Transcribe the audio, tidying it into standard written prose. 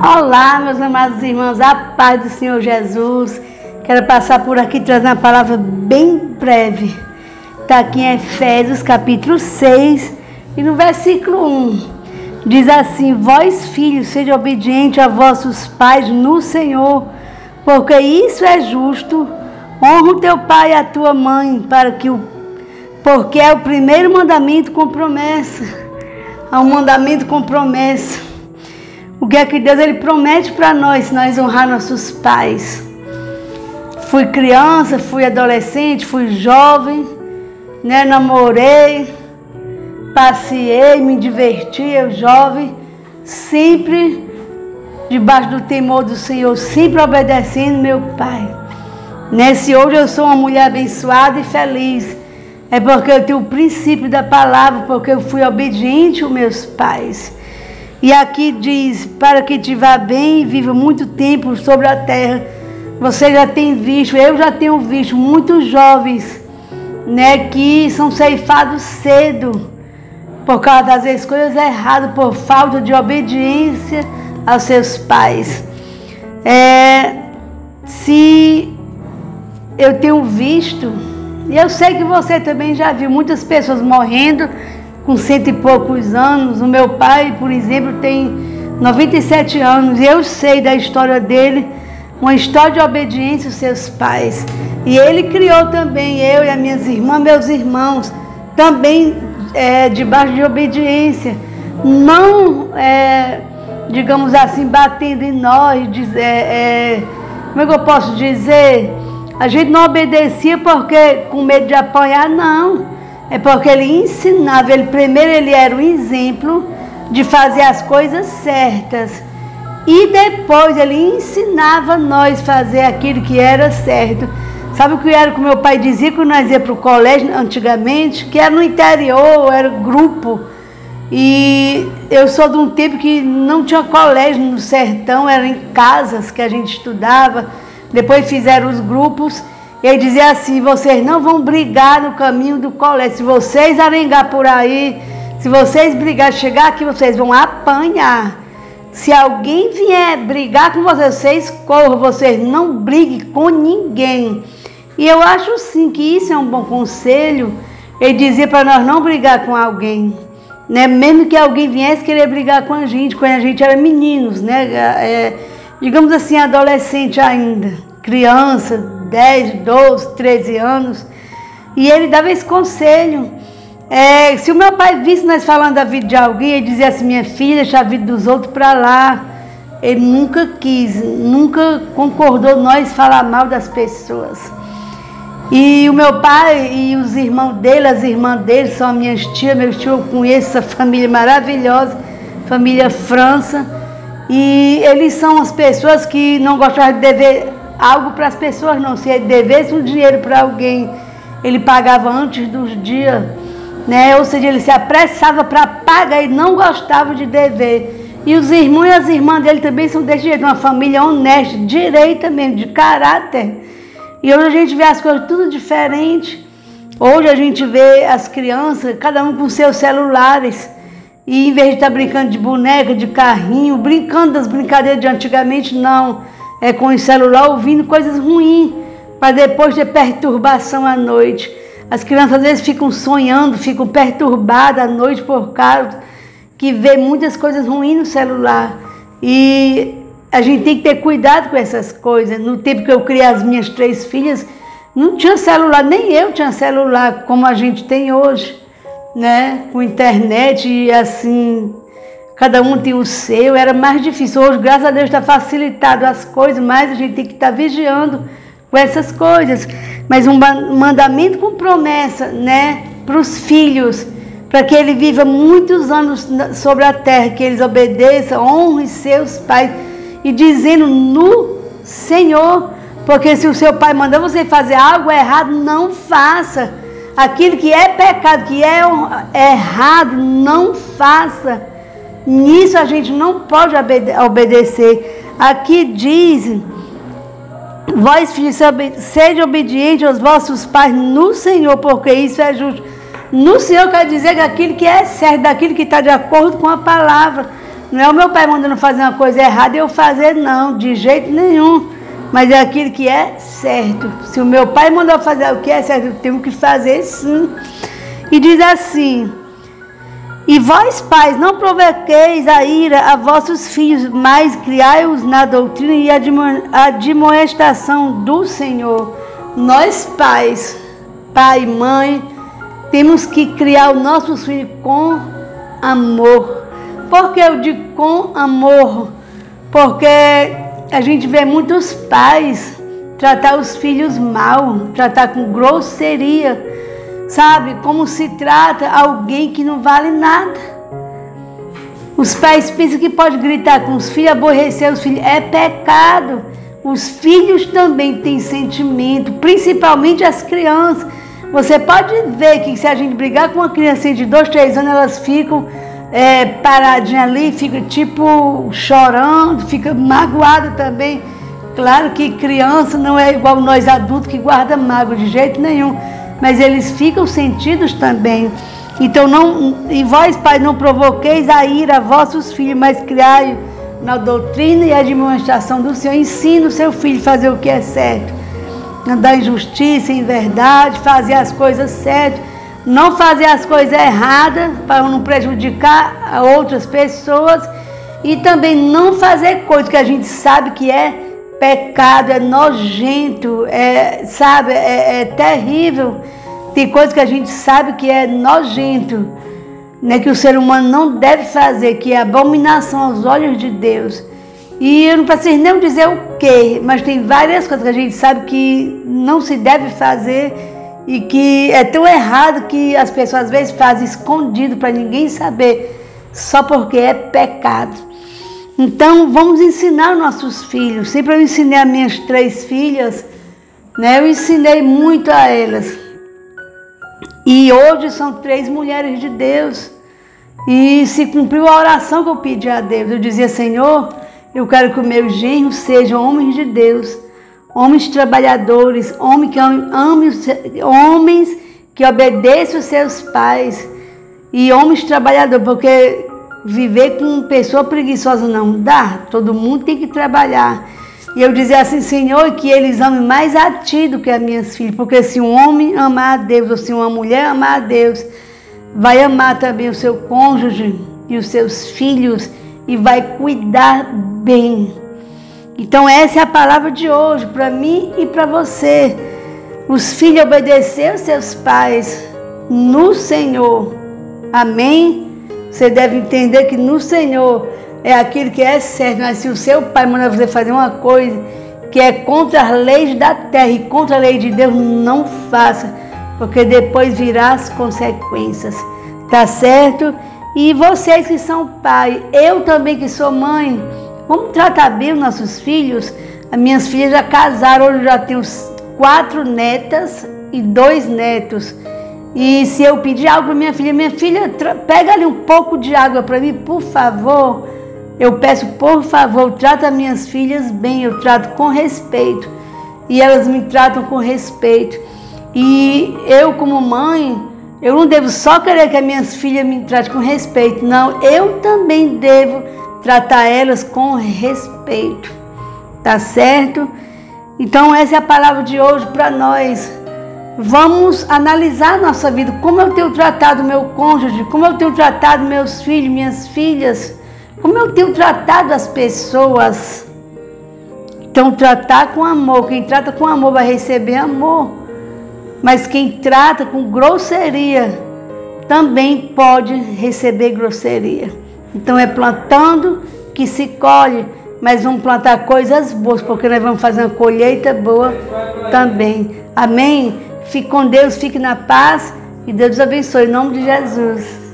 Olá, meus amados irmãos, a paz do Senhor Jesus. Quero passar por aqui trazer uma palavra bem breve. Está aqui em Efésios capítulo 6 e no versículo 1. Diz assim: vós filhos, sede obedientes a vossos pais no Senhor, porque isso é justo. Honra o teu pai e a tua mãe, porque é o primeiro mandamento com promessa. É um mandamento com promessa. O que é que Deus ele promete para nós, se nós honrar nossos pais? Fui criança, fui adolescente, fui jovem, né? Namorei, passeei, me diverti, eu jovem, sempre debaixo do temor do Senhor, sempre obedecendo meu pai. Se hoje eu sou uma mulher abençoada e feliz, é porque eu tenho o princípio da palavra, porque eu fui obediente aos meus pais. E aqui diz, para que te vá bem e viva muito tempo sobre a terra. Você já tem visto, eu já tenho visto muitos jovens, que são ceifados cedo, por causa das escolhas erradas, por falta de obediência aos seus pais. Se eu tenho visto, e eu sei que você também já viu, muitas pessoas morrendo com 100 e poucos anos. O meu pai, por exemplo, tem 97 anos, e eu sei da história dele, uma história de obediência aos seus pais. E ele criou também eu e as minhas irmãs, meus irmãos, também debaixo de obediência. Não, digamos assim, batendo em nós, como é que eu posso dizer? A gente não obedecia porque com medo de apanhar, não. É porque ele ensinava, primeiro ele era um exemplo de fazer as coisas certas. E depois ele ensinava nós a fazer aquilo que era certo. Sabe o que era que meu pai dizia quando nós íamos para o colégio antigamente? Que era no interior, era grupo. E eu sou de um tempo que não tinha colégio no sertão, era em casas que a gente estudava. Depois fizeram os grupos. E ele dizia assim: vocês não vão brigar no caminho do colégio. Se vocês arengar por aí, se vocês brigar, chegar aqui, vocês vão apanhar. Se alguém vier brigar com vocês, vocês corram, vocês não briguem com ninguém. E eu acho sim que isso é um bom conselho. Ele dizia para nós não brigar com alguém, mesmo que alguém viesse querer brigar com a gente, quando a gente era meninos, digamos assim, adolescente ainda, criança, 10, 12, 13 anos, e ele dava esse conselho. Se o meu pai visse nós falando da vida de alguém, ele dizia assim: minha filha, deixa a vida dos outros para lá. Ele nunca quis, nunca concordou nós falar mal das pessoas. E o meu pai e os irmãos dele, as irmãs dele, são minhas tias, meus tios, eu conheço essa família maravilhosa, família França, e eles são as pessoas que não gostavam de dever algo para as pessoas, não. Se ele devesse um dinheiro para alguém, ele pagava antes dos dias, ou seja, ele se apressava para pagar e não gostava de dever. E os irmãos e as irmãs dele também são desse jeito, uma família honesta, direita mesmo, de caráter. E hoje a gente vê as coisas tudo diferente. Hoje a gente vê as crianças, cada um com seus celulares, e em vez de estar brincando de boneca, de carrinho, brincando das brincadeiras de antigamente, não. Com o celular ouvindo coisas ruins, para depois ter perturbação à noite. As crianças às vezes ficam sonhando, ficam perturbadas à noite por causa que vê muitas coisas ruins no celular. E a gente tem que ter cuidado com essas coisas. No tempo que eu criei as minhas 3 filhas, não tinha celular, nem eu tinha celular como a gente tem hoje, com internet e assim. Cada um tem o seu, era mais difícil. Hoje, graças a Deus, está facilitado as coisas, mas a gente tem que estar vigiando com essas coisas. Mas um mandamento com promessa, para os filhos, para que ele viva muitos anos sobre a terra, que eles obedeçam, honrem seus pais, e dizendo no Senhor, porque se o seu pai mandar você fazer algo errado, não faça. Aquilo que é pecado, que é errado, não faça. Nisso a gente não pode obedecer. Aqui diz: vós filhos, sede obedientes aos vossos pais no Senhor, porque isso é justo. No Senhor quer dizer que aquilo que é certo, daquilo que está de acordo com a palavra. Não é o meu pai mandando fazer uma coisa errada e eu fazer, não, de jeito nenhum. Mas é aquilo que é certo. Se o meu pai mandou fazer o que é certo, eu tenho que fazer sim. E diz assim: e vós, pais, não provoqueis a ira a vossos filhos, mas criai-os na doutrina e admoestação do Senhor. Nós, pais, pai e mãe, temos que criar os nossos filhos com amor. Por que eu digo com amor? Porque a gente vê muitos pais tratar os filhos mal, tratar com grosseria, sabe? Como se trata alguém que não vale nada. Os pais pensam que pode gritar com os filhos, aborrecer os filhos. É pecado. Os filhos também têm sentimento, principalmente as crianças. Você pode ver que se a gente brigar com uma criança de 2, 3 anos, elas ficam paradinha ali, fica tipo chorando, fica magoada também. Claro que criança não é igual nós adultos que guarda mágoa de jeito nenhum, mas eles ficam sentidos também. Então e vós, pais, não provoqueis a ira a vossos filhos, mas criai na doutrina e admoestação do Senhor. Ensina o seu filho a fazer o que é certo, andar em justiça, em verdade, fazer as coisas certas, não fazer as coisas erradas para não prejudicar a outras pessoas, e também não fazer coisas que a gente sabe que é pecado, é nojento, é terrível. Tem coisas que a gente sabe que é nojento, né, que o ser humano não deve fazer, que é abominação aos olhos de Deus. E eu não preciso nem dizer o quê, mas tem várias coisas que a gente sabe que não se deve fazer e que é tão errado que as pessoas às vezes fazem escondido para ninguém saber, só porque é pecado. Então vamos ensinar nossos filhos. Sempre eu ensinei as minhas 3 filhas, né, eu ensinei muito a elas. E hoje são 3 mulheres de Deus. E se cumpriu a oração que eu pedi a Deus. Eu dizia: Senhor, eu quero que os meus genros sejam homens de Deus, homens trabalhadores, homens que obedeçam os seus pais e homens trabalhadores, porque viver com pessoa preguiçosa não dá. Todo mundo tem que trabalhar. E eu dizia assim: Senhor, que eles amem mais a Ti do que as minhas filhas, porque se um homem amar a Deus, ou se uma mulher amar a Deus, vai amar também o seu cônjuge e os seus filhos e vai cuidar bem. Então essa é a palavra de hoje para mim e para você. Os filhos obedecer aos seus pais no Senhor. Amém? Você deve entender que no Senhor é aquilo que é certo, mas se o seu pai manda você fazer uma coisa que é contra as leis da terra e contra a lei de Deus, não faça, porque depois virá as consequências, tá certo? E vocês que são pai, eu também que sou mãe, vamos tratar bem os nossos filhos. As minhas filhas já casaram, hoje eu já tenho 4 netas e 2 netos. E se eu pedir algo para minha filha, pega ali um pouco de água para mim, por favor. Eu peço, por favor, trata as minhas filhas bem, eu trato com respeito. E elas me tratam com respeito. E eu, como mãe, eu não devo só querer que as minhas filhas me tratem com respeito. Não, eu também devo tratar elas com respeito. Tá certo? Então essa é a palavra de hoje para nós. Vamos analisar a nossa vida. Como eu tenho tratado meu cônjuge, como eu tenho tratado meus filhos, minhas filhas, como eu tenho tratado as pessoas. Então tratar com amor. Quem trata com amor vai receber amor. Mas quem trata com grosseria também pode receber grosseria. Então é plantando que se colhe, mas vamos plantar coisas boas, porque nós vamos fazer uma colheita boa também. Amém? Fique com Deus, fique na paz e Deus abençoe. Em nome de Jesus.